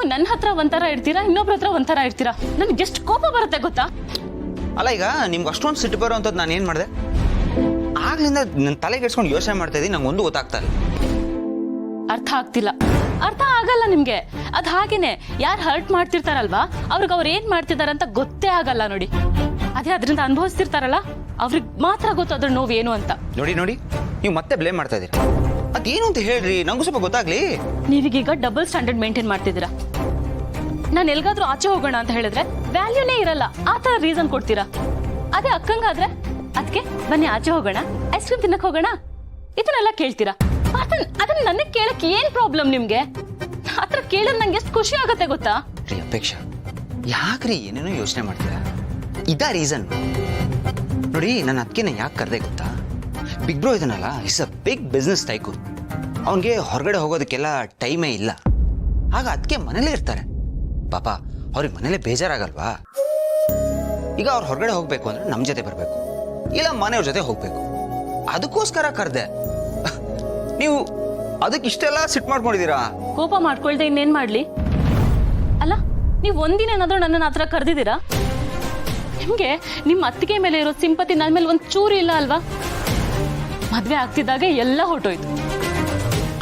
ನೀವು ನನ್ನ ಹತ್ರ ಒಂಥರ ಇರ್ತೀರಾ, ಇನ್ನೊಬ್ರ ಹತ್ರ ಒಂಥರ ಇರ್ತೀರಾ. ನನ್ಗೆ ಎಷ್ಟು ಕೋಪ ಬರುತ್ತೆ ಗೊತ್ತಾ? ಅಲ್ಲ ಈಗ ನಿಮ್ಗೆ ಅಷ್ಟೊಂದು ಸಿಟ್ಟು ಬರೋ ಅಂಥದ್ದು ನಾನು ಏನು ಮಾಡಿದೆ? ಆಗ್ಲಿಂದ ನನ್ನ ತಲೆಗೆ ಇಡ್ಸ್ಕೊಂಡು ಯೋಚನೆ ಮಾಡ್ತಾ ಇದ್ದೀನಿ, ನಂಗೆ ಒಂದು ಗೊತ್ತಾಗ್ತಾ ಇಲ್ಲ. ಅರ್ಥ ಆಗ್ತಿಲ್ಲ, ಅರ್ಥ ಆಗಲ್ಲ ನಿಮ್ಗೆ. ಅದ್ ಹಾಗೇನೆ, ಯಾರು ಹರ್ಟ್ ಮಾಡ್ತಿರ್ತಾರಲ್ವಾ ಅವ್ರಿಗೆ ಅವ್ರು ಏನ್ ಮಾಡ್ತಿದಾರ ಅಂತ ಗೊತ್ತೇ ಆಗಲ್ಲ ನೋಡಿ. ಅದೇ ಅದರಿಂದ ಅನುಭವಿಸ್ತಿರ್ತಾರಲ್ಲ ಅವ್ರಿಗೆ ಮಾತ್ರ ಗೊತ್ತು ಅದ್ರ ನೋವು ಏನು ಅಂತ. ನೋಡಿ ನೋಡಿ, ನೀವು ಮತ್ತೆ ಬ್ಲೇಮ್ ಮಾಡ್ತಾ ಇದ್ದೀರಿ. ಅದೇನು ಅಂತ ಹೇಳ್ರಿ, ನಂಗೂ ಸ್ವಲ್ಪ ಗೊತ್ತಾಗ್ಲಿ. ನೀವೀಗ ಡಬಲ್ ಸ್ಟ್ಯಾಂಡರ್ಡ್ ಮೇಂಟೈನ್ ಮಾಡ್ತಿದ್ದೀರಾ. ನಾನು ಎಲ್ಗಾದ್ರೂ ಆಚೆ ಹೋಗೋಣ ಅಂತ ಹೇಳಿದ್ರೆ ವ್ಯಾಲ್ಯೂನೇ ಇರಲ್ಲ, ಆ ತರ ರೀಸನ್ ಕೊಡ್ತೀರಾ. ಅದೇ ಅಕ್ಕಂಗಾದ್ರೆ ಅದಕ್ಕೆ ಬನ್ನಿ ಆಚೆ ಹೋಗೋಣ, ಐಸ್ ಕ್ರೀಮ್ ತಿನ್ನಕ್ ಹೋಗೋಣ, ಇದನ್ನೆಲ್ಲ ಕೇಳ್ತೀರಾ. ಅದನ್ನ ನನಗೆ ಕೇಳಕ್ ಏನ್ ಪ್ರಾಬ್ಲಮ್ ನಿಮ್ಗೆ? ಆತರ ಕೇಳಿದ್ರೆ ನಂಗೆ ಎಷ್ಟು ಖುಷಿ ಆಗತ್ತೆ ಗೊತ್ತಾ? ಅಪೇಕ್ಷಾ, ಯಾಕ್ರಿ ಏನೇನೋ ಯೋಚನೆ ಮಾಡ್ತೀರಾ? ಇದಾ ರೀಸನ್ ನೋಡಿ. ನನ್ನ ಅದಕ್ಕೆ ಯಾಕೆ ಕರೆದೆ ಗೊತ್ತಾ? ಬಿಗ್ ಬ್ರೋ ಇದನ್ನಲ್ಲ, it's a big business tycoon. ಅವನಿಗೆ ಹೊರಗಡೆ ಹೋಗೋದಕ್ಕೆಲ್ಲ ಟೈಮೇ ಇಲ್ಲ. ಆಗ ಅದಕ್ಕೆ ಮನೇಲೇ ಇರ್ತಾರೆ. ಪಾಪ ಅವ್ರಿಗೆ ಮನೇಲೆ ಬೇಜಾರಾಗಲ್ವಾ? ಈಗ ಅವ್ರು ಹೊರಗಡೆ ಹೋಗ್ಬೇಕು ಅಂದ್ರೆ ನಮ್ಮ ಜೊತೆ ಬರಬೇಕು, ಇಲ್ಲ ಮನೆಯವ್ರ ಜೊತೆ ಹೋಗ್ಬೇಕು. ಅದಕ್ಕೋಸ್ಕರ ಕರೆದೆ. ನೀವು ಅದಕ್ಕೆ ಇಷ್ಟೆಲ್ಲ ಸಿಟ್ ಮಾಡ್ಕೊಂಡಿದ್ದೀರಾ? ಕೋಪ ಮಾಡ್ಕೊಳ್ದೆ ಇನ್ನೇನ್ ಮಾಡ್ಲಿ? ಅಲ್ಲ, ನೀವು ಒಂದಿನ ಏನಾದ್ರೂ ನನ್ನನ್ನು ಆತರ ಕರೆದಿದ್ದೀರಾ? ನಿಮ್ಗೆ ನಿಮ್ಮ ಅತ್ತಿಗೆ ಮೇಲೆ ಇರೋ ಸಿಂಪತಿ ನನ್ನ ಮೇಲೆ ಒಂದ್ ಚೂರು ಇಲ್ಲ ಅಲ್ವಾ? ಮದ್ವೆ ಆಗ್ತಿದ್ದಾಗ ಎಲ್ಲ ಹೊರಟೋಯ್ತು.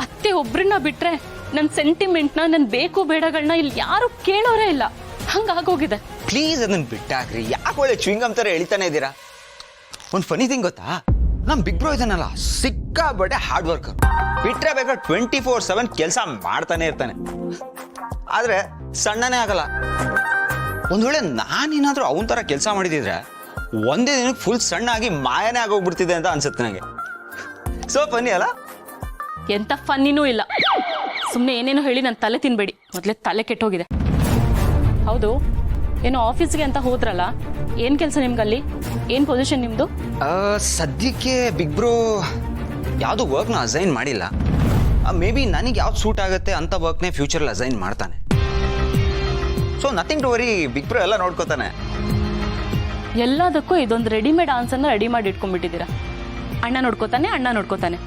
ಅತ್ತೆ ಒಬ್ರನ್ನ ಬಿಟ್ರೆ ನನ್ನ ಸೆಂಟಿಮೆಂಟ್ನ, ನನ್ನ ಬೇಕು ಬೇಡಗಳನ್ನ ಇಲ್ಲಿ ಯಾರು ಕೇಳೋರೇ ಇಲ್ಲ. ಹಂಗಾಗೋಗಿದೆ. ಪ್ಲೀಸ್ ಅದನ್ನ ಬಿಟ್ಟಾಕ್ರಿ. ಯಾಕೆ ಒಳ್ಳೆ ಚ್ವಿಂಗಮ್ ತರ ಎಳಿತಾನೆ ಇದ್ದೀರಾ? ಒಂದು ಫನಿ ಥಿಂಗ್ ಗೊತ್ತಾ, ನಮ್ ಬಿಗ್ ಬ್ರೋ ಇದನ್ನಲ್ಲ ಸಿಕ್ಕಾಬಟ್ಟೆ ಹಾರ್ಡ್ ವರ್ಕರ್. ಬಿಟ್ರೆ ಬೇಕಾದ್ರೆ 24/7 ಕೆಲಸ ಮಾಡ್ತಾನೆ ಇರ್ತಾನೆ. ಆದ್ರೆ ಸಣ್ಣನೇ ಆಗಲ್ಲ. ಒಂದ್ ವೇಳೆ ನಾನೇನಾದ್ರೂ ಅವನ ತರ ಕೆಲಸ ಮಾಡಿದಿದ್ರೆ ಒಂದೇ ದಿನಕ್ಕೆ ಫುಲ್ ಸಣ್ಣ ಆಗಿ ಮಾಯನೇ ಆಗೋಗ್ಬಿಡ್ತಿದೆ ಅಂತ ಅನ್ಸುತ್ತೆ ನನಗೆ. ಸೊ ಫನ್ನಿ ಅಲ್ಲ? ಎಂತ ಫನ್ನಿನೂ ಇಲ್ಲ. ಸುಮ್ಮನೆ ಏನೇನೋ ಹೇಳಿ ನನ್ನ ತಲೆ ತಿನ್ಬೇಡಿ, ಮೊದಲೇ ತಲೆ ಕೆಟ್ಟೋಗಿದೆ. ಹೌದು, ಏನೋ ಆಫೀಸ್ಗೆ ಅಂತ ಹೋದ್ರಲ್ಲ, ಏನ್ ಕೆಲಸ ನಿಮ್ಗಲ್ಲಿ? ಏನ್ ಪೊಸಿಷನ್ ನಿಮ್ದು? ಸದ್ಯಕ್ಕೆ ಬಿಗ್ ಬ್ರೋ ಯಾವುದು ವರ್ಕ್ನ ಅಸೈನ್ ಮಾಡಿಲ್ಲ. ಮೇ ಬಿ ನನಗೆ ಯಾವ್ದು ಸೂಟ್ ಆಗುತ್ತೆ ಅಂತ ವರ್ಕ್ನೇ ಫ್ಯೂಚರಲ್ಲಿ ಅಸೈನ್ ಮಾಡ್ತಾನೆ. So nothing to worry, big bro ಎಲ್ಲ ನೋಡ್ಕೋತಾನೆ. ಎಲ್ಲದಕ್ಕೂ ಇದೊಂದು ರೆಡಿಮೇಡ್ ಆನ್ಸರ್ನ ರೆಡಿ ಮಾಡಿ ಇಟ್ಕೊಂಡ್ಬಿಟ್ಟಿದ್ದೀರಾ. ಅಣ್ಣ ನೋಡ್ಕೋತಾನೆ, ಅಣ್ಣ ನೋಡ್ಕೋತಾನೆ.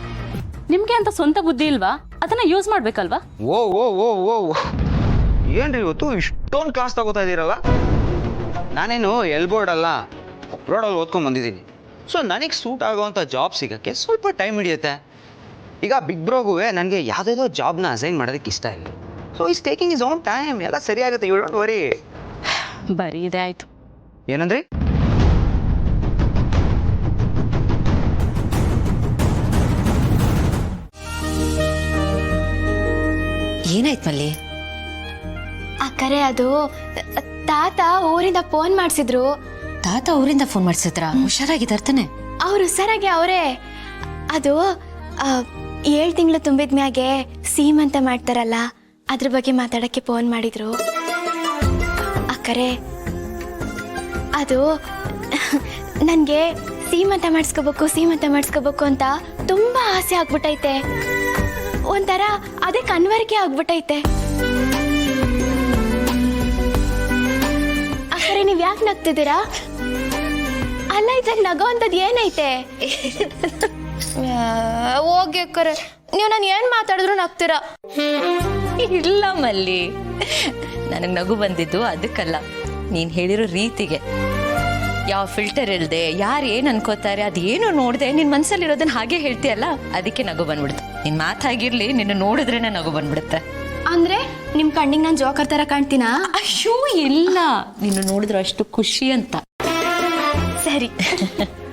ನಿಮ್ಗೆ ಅಂತ ಸ್ವಂತ ಬುದ್ಧಿ ಇಲ್ವಾ? ಅದನ್ನ ಯೂಸ್ ಮಾಡ್ಬೇಕಲ್ವಾ? ಓ ಓ ಓ ಓ ಏನ್ರಿ ಇವತ್ತು ಇಷ್ಟೊಂದು ಕ್ಲಾಸ್ ತಗೋತಾ ಇದ್ದೀರಲ್ಲ? ನಾನೇನು ಎಲ್ಬೋರ್ಡ್ ಅಲ್ಲ, ರೋಡಲ್ಲಿ ಓದ್ಕೊಂಡು ಬಂದಿದ್ದೀನಿ. ಸೊ ನನಗೆ ಸೂಟ್ ಆಗೋವಂಥ ಜಾಬ್ ಸಿಗೋಕ್ಕೆ ಸ್ವಲ್ಪ ಟೈಮ್ ಹಿಡಿಯುತ್ತೆ. ಈಗ ಬಿಗ್ ಬ್ರೋಗೂ ನನಗೆ ಯಾವುದೇದೋ ಜಾಬ್ನ ಅಸೈನ್ ಮಾಡೋದಕ್ಕೆ ಇಷ್ಟ ಇಲ್ಲ. So is taking is own time. ಎಲ್ಲ ಸರಿ ಆಗುತ್ತೆ, ಯು ಡೋಂಟ್ ವರಿ. ಬರೀ ಇದೇ ಆಯ್ತು. ಏನಂದ್ರಿ? ಏನಾಯ್ತು ಮಲ್ಲಿ? ಅಕ್ಕರೆ ಅದು ತಾತ ಊರಿಂದ ಫೋನ್ ಮಾಡಿಸಿದ್ರು. ತಾತ ಊರಿಂದ ಫೋನ್ ಮಾಡಿಸಿದ್ರ? ಹುಷಾರಾಗಿದ್ದಾರೆ ತಾನೆ? ಅವ್ರು ಹುಷಾರಾಗಿ ಅವರೇ. ಅದು 7 ತಿಂಗಳು ತುಂಬಿದ ಮ್ಯಾಗೆ ಸೀಮಂತ ಮಾಡ್ತಾರಲ್ಲ, ಅದ್ರ ಬಗ್ಗೆ ಮಾತಾಡಕ್ಕೆ ಫೋನ್ ಮಾಡಿದ್ರು. ಅಕ್ಕರೆ ಅದು ನನಗೆ ಸೀಮಂತ ಮಾಡಿಸ್ಕೋಬೇಕು ಅಂತ ತುಂಬಾ ಆಸೆ ಆಗ್ಬಿಟ್ಟೈತೆ. ಒಂಥರ ಅದೇ ಕನ್ವರ್ಕೆ ಆಗ್ಬಿಟ್ಟೈತೆ. ಅಕ್ಕರೆ ನೀವ್ ಯಾಕೆ ನಗ್ತಿದ್ದೀರಾ? ಅಲ್ಲ, ಇದ್ರಲ್ಲಿ ನಗೋ ಅಂತದ್ ಏನೈತೆ? ಹೋಗಿ ಅಕ್ಕರೆ, ನೀವು ನಾನು ಏನ್ ಮಾತಾಡಿದ್ರು ನಗ್ತೀರಾ. ಇಲ್ಲ ಮಲ್ಲಿ, ನನಗೆ ನಗು ಬಂದಿದ್ದು ಅದಕ್ಕಲ್ಲ, ನೀನ್ ಹೇಳಿರೋ ರೀತಿಗೆ. ಯಾವ ಫಿಲ್ಟರ್ ಇಲ್ದೆ ಯಾರು ಏನ್ ಅನ್ಕೋತಾರೆ ಅದೇನು ನೋಡ್ದೆ ನಿನ್ ಮನ್ಸಲ್ಲಿರೋದನ್ನ ಹಾಗೆ ಹೇಳ್ತೀಯಲ್ಲ, ಅದಕ್ಕೆ ನಗು ಬಂದ್ಬಿಡುತ್ತೆ. ನಿನ್ ಮಾತಾಗಿರ್ಲಿ, ನಿನ್ನ ನೋಡಿದ್ರೇನೆ ನಗು ಬಂದ್ಬಿಡುತ್ತೆ. ಅಂದ್ರೆ ನಿಮ್ ಕಣ್ಣಿಗೆ ನಾನು ಜೋಕರ್ ತರ ಕಾಣ್ತೀನಾ? ಅಯ್ಯೋ ಇಲ್ಲ, ನಿನ್ನ ನೋಡಿದ್ರೆ ಅಷ್ಟು ಖುಷಿ ಅಂತ. ಸರಿ.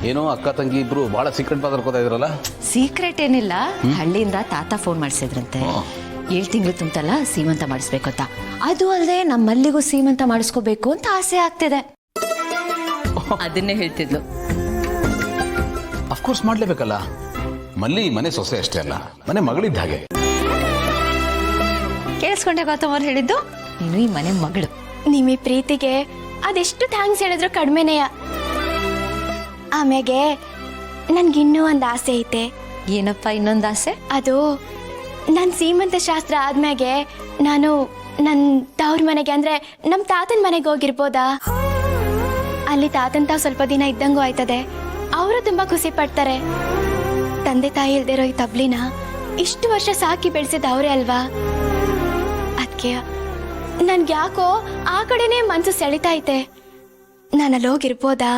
ಏನೋ ಅಕ್ಕ ತಂಗಿ ಇಬ್ರು ಬಹಳ ಸೀಕ್ರೆಟ್ ಮಾತಾಡ್ಕೋತಾ ಇದ್ರಲ್ಲ? ಸೀಕ್ರೆಟ್ ಏನಿಲ್ಲ, ಹಳ್ಳಿಯಿಂದ ತಾತ ಫೋನ್ ಮಾಡಿಸಿದ್ರಂತೆ. 7 ತಿಂಗಳು ತುಂಬ್ತಲ್ಲ, ಸೀಮಂತ ಮಾಡಿಸ್ಬೇಕು ಅಂತ. ಅದು ಅಲ್ಲದೆ ನಮ್ಮಲ್ಲಿಗೂ ಸೀಮಂತ ಮಾಡಿಸ್ಕೋಬೇಕು ಅಂತ ಆಸೆ ಆಗ್ತಿದೆ. ಅದನ್ನೇ ಹೇಳ್ತಿದ್ಲು. ಅಫ್ಕೋರ್ಸ್ ಮಾಡ್ಲೇಬೇಕಲ್ಲ. ಮಲ್ಲಿ ಮನೆ ಸೊಸೆ ಅಷ್ಟೇ ಅಲ್ಲ, ಮನೆ ಮಗಳಿದ್ದ ಹಾಗೆ. ಕೇಳಿಸ್ಕೊಂಡೆ ಗೌತಮ್ ಅವ್ರು ಹೇಳಿದ್ದು? ನೀನು ಈ ಮನೆ ಮಗಳು. ನಿಮ್ಮ ಈ ಪ್ರೀತಿಗೆ ಅದೆಷ್ಟು ಥ್ಯಾಂಕ್ಸ್ ಹೇಳಿದ್ರು ಕಡಿಮೆನೆಯ. ಆಮ್ಯಾಗೆ ನನ್ಗಿನ್ನೂ ಒಂದು ಆಸೆ ಐತೆ. ಏನಪ್ಪ ಇನ್ನೊಂದು ಆಸೆ? ಅದು ನನ್ನ ಸೀಮಂತ ಶಾಸ್ತ್ರ ಆದ್ಮ್ಯಾಗೆ ನಾನು ನನ್ನ ತವ್ರ ಮನೆಗೆ, ಅಂದ್ರೆ ನಮ್ಮ ತಾತನ ಮನೆಗೆ ಹೋಗಿರ್ಬೋದಾ? ಅಲ್ಲಿ ತಾತನ್ ತಾವ್ ಸ್ವಲ್ಪ ದಿನ ಇದ್ದಂಗೂ ಆಯ್ತದೆ. ಅವರು ತುಂಬಾ ಖುಷಿ ಪಡ್ತಾರೆ. ತಂದೆ ತಾಯಿ ಇಲ್ದಿರೋ ಈ ತಬ್ಲಿನ ಇಷ್ಟು ವರ್ಷ ಸಾಕಿ ಬೆಳೆಸಿದ ಅವರೇ ಅಲ್ವಾ? ಅದಕ್ಕೆ ನನ್ಗೆ ಯಾಕೋ ಆ ಕಡೆನೇ ಮನ್ಸು ಸೆಳಿತಾ ಐತೆ. ನಾನು ಅಲ್ಲಿ ಹೋಗಿರ್ಬೋದಾ?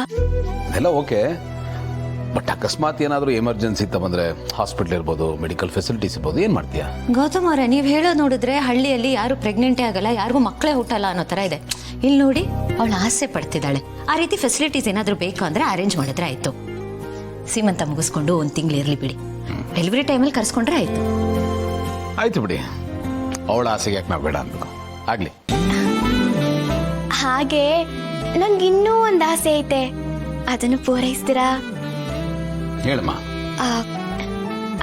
ಅದೆಲ್ಲ ಓಕೆ, ಬಟ್ ಅಕಸ್ಮಾತ್ ಏನಾದರೂ ಎಮರ್ಜೆನ್ಸಿ ಅಂತ ಬಂದರೆ ಹಾಸ್ಪಿಟ್ಲ್ ಇರ್ಬೋದು, ಮೆಡಿಕಲ್ ಫೆಸಿಲಿಟೀಸ್ ಇರ್ಬೋದು, ಏನು ಮಾಡ್ತೀಯಾ? ಗೌತಮ್ ಅವರೇ, ನೀವು ಹೇಳೋದು ನೋಡಿದ್ರೆ ಹಳ್ಳಿಯಲ್ಲಿ ಯಾರು ಪ್ರೆಗ್ನೆಂಟೇ ಆಗಲ್ಲ, ಯಾರಿಗೂ ಮಕ್ಕಳೇ ಹುಟ್ಟಲ್ಲ ಅನ್ನೋ ಥರ ಇದೆ. ಇಲ್ಲಿ ನೋಡಿ, ಅವಳು ಆಸೆ ಪಡ್ತಿದ್ದಾಳೆ. ಆ ರೀತಿ ಫೆಸಿಲಿಟೀಸ್ ಏನಾದರೂ ಬೇಕು ಅಂದರೆ ಅರೇಂಜ್ ಮಾಡಿದ್ರೆ ಆಯಿತು. ಸೀಮಂತ ಮುಗಿಸ್ಕೊಂಡು ಒಂದು ತಿಂಗಳು ಇರಲಿ ಬಿಡಿ, ಡೆಲಿವರಿ ಟೈಮಲ್ಲಿ ಕರ್ಸ್ಕೊಂಡ್ರೆ ಆಯಿತು. ಆಯ್ತು ಬಿಡಿ, ಅವಳ ಆಸೆಗೆ ಯಾಕೆ ನಾವು ಬೇಡ ಅನ್ಬೇಕು. ಆಗಲಿ. ಹಾಗೆ ನನ್ಗೆ ಇನ್ನೂ ಒಂದು ಆಸೆ ಐತೆ, ಅದನ್ನು ಪೂರೈಸ್ತೀರಾ? ಹೇಳಮ್ಮ.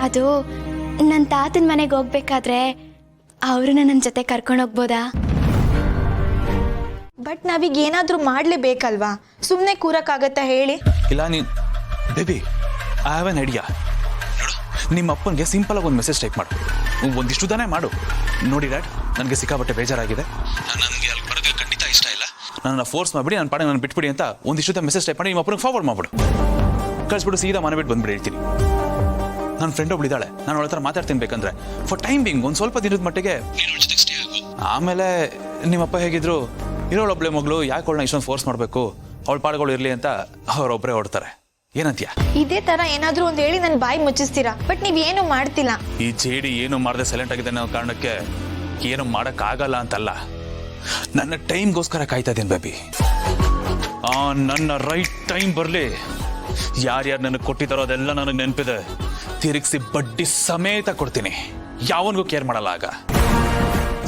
ಅದು ನನ್ನ ತಾತನ ಮನೆಗೆ ಹೋಗ್ಬೇಕಾದ್ರೆ ಅವ್ರನ್ನ ನನ್ನ ಜೊತೆ ಕರ್ಕೊಂಡು ಹೋಗ್ಬೋದಾ? ಬಟ್ ನಾವೀಗ ಏನಾದರೂ ಮಾಡಲೇಬೇಕಲ್ವಾ? ಸುಮ್ಮನೆ ಕೂರಕ್ಕಾಗತ್ತಾ ಹೇಳಿ? ಇಲ್ಲ ನೀನು baby, I have an idea. ನೋಡು, ನಿಮ್ಮ ಅಪ್ಪನಿಗೆ ಸಿಂಪಲ್ ಆಗಿ ಒಂದು ಮೆಸೇಜ್ ಟೈಪ್ ಮಾಡು, ಒಂದಿಷ್ಟು ತಾನೇ ಮಾಡು. ನೋಡಿ ಡ್ಯಾಡ್, ನನಗೆ ಸಿಕ್ಕಾಪಟ್ಟೆ ಬೇಜಾರಾಗಿದೆ, ನನಗೆ ಅಲ್ಲಿ ಬರೋಕ್ಕೆ ಖಂಡಿತ ಇಷ್ಟ ಇಲ್ಲ, ನನ್ನ ಫೋರ್ಸ್ ಮಾಡಿಬಿಡಿ, ನನ್ನ ಪಾಡೆ ನಾನು ಬಿಟ್ಬಿಡಿ ಅಂತ ಒಂದಿಷ್ಟು ಮೆಸೇಜ್ ಟೈಪ್ ಮಾಡಿ ನಿಮ್ಮ ಅಪ್ಪನಿಗೆ ಫಾರ್ವರ್ಡ್ ಮಾಡ್ಬಿಡು. ಕಳಿಸ್ಬಿಟ್ಟು ಸೀದಾ ಮನೆ ಬಿಟ್ಟು ಬಂದ್ಬಿಡಿ ಹೇಳ್ತೀನಿ. ನನ್ನ ಫ್ರೆಂಡ್ ಒಬ್ಳಿದ್ದಾಳೆ, ನಾನು ಅವಳ ಹತ್ರ ಮಾತಾಡ್ತೀನಿ ಬೇಕಂದ್ರೆ. ಫಾರ್ ಟೈಮ್ ಬಿಂಗ್ ಒಂದು ಸ್ವಲ್ಪ ದಿನದ ಮಟ್ಟಿಗೆ ಆಮೇಲೆ ನಿಮ್ಮಪ್ಪ ಹೇಗಿದ್ರು, ಇರೋಳೊಬ್ಳೆ ಮಗಳು, ಯಾಕೆ ಅವಳನ್ನ ಇಷ್ಟೊಂದು ಫೋರ್ಸ್ ಮಾಡಬೇಕು, ಅವಳ ಪಾಡುಗಳು ಇರಲಿ ಅಂತ ಅವರೊಬ್ಬರೇ ಹೊಡ್ತಾರೆ. ಏನಂತೀಯ? ಇದೇ ತರ ಏನಾದರೂ ಒಂದು ಹೇಳಿ ನನ್ನ ಬಾಯಿ ಮುಚ್ಚಿಸ್ತೀರಾ, ಬಟ್ ನೀವೇನು ಮಾಡ್ತಿಲ್ಲ. ಈ ಜೇಡಿ ಏನು ಮಾಡದೆ ಸೈಲೆಂಟ್ ಆಗಿದೆ ಅನ್ನೋ ಕಾರಣಕ್ಕೆ ಏನು ಮಾಡೋಕ್ಕಾಗಲ್ಲ ಅಂತಲ್ಲ, ನನ್ನ ಟೈಮ್ಗೋಸ್ಕರ ಕಾಯ್ತಾ ಇದ್ದೀನಿ ಬೇಬಿ. ನನ್ನ ರೈಟ್ ಟೈಮ್ ಬರಲಿ, ಯಾರ್ಯಾರು ನನಗೆ ಕೊಟ್ಟಿದ್ದಾರೋ ಅದೆಲ್ಲ ನನಗೆ ನೆನಪಿದೆ, ತಿರುಗಿಸಿ ಬಡ್ಡಿ ಸಮೇತ ಕೊಡ್ತೀನಿ, ಯಾವನಿಗೂ ಕೇರ್ ಮಾಡಲ್ಲ ಆಗ.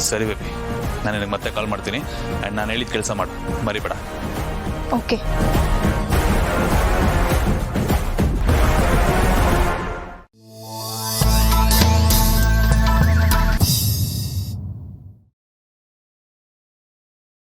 ಸರಿ ಬೇಬಿ, ನಾನು ನಿನಗೆ ಮತ್ತೆ ಕಾಲ್ ಮಾಡ್ತೀನಿ, ಆ್ಯಂಡ್ ನಾನು ಹೇಳಿದ ಕೆಲಸ ಮಾಡು, ಮರಿಬೇಡ. ಓಕೆ.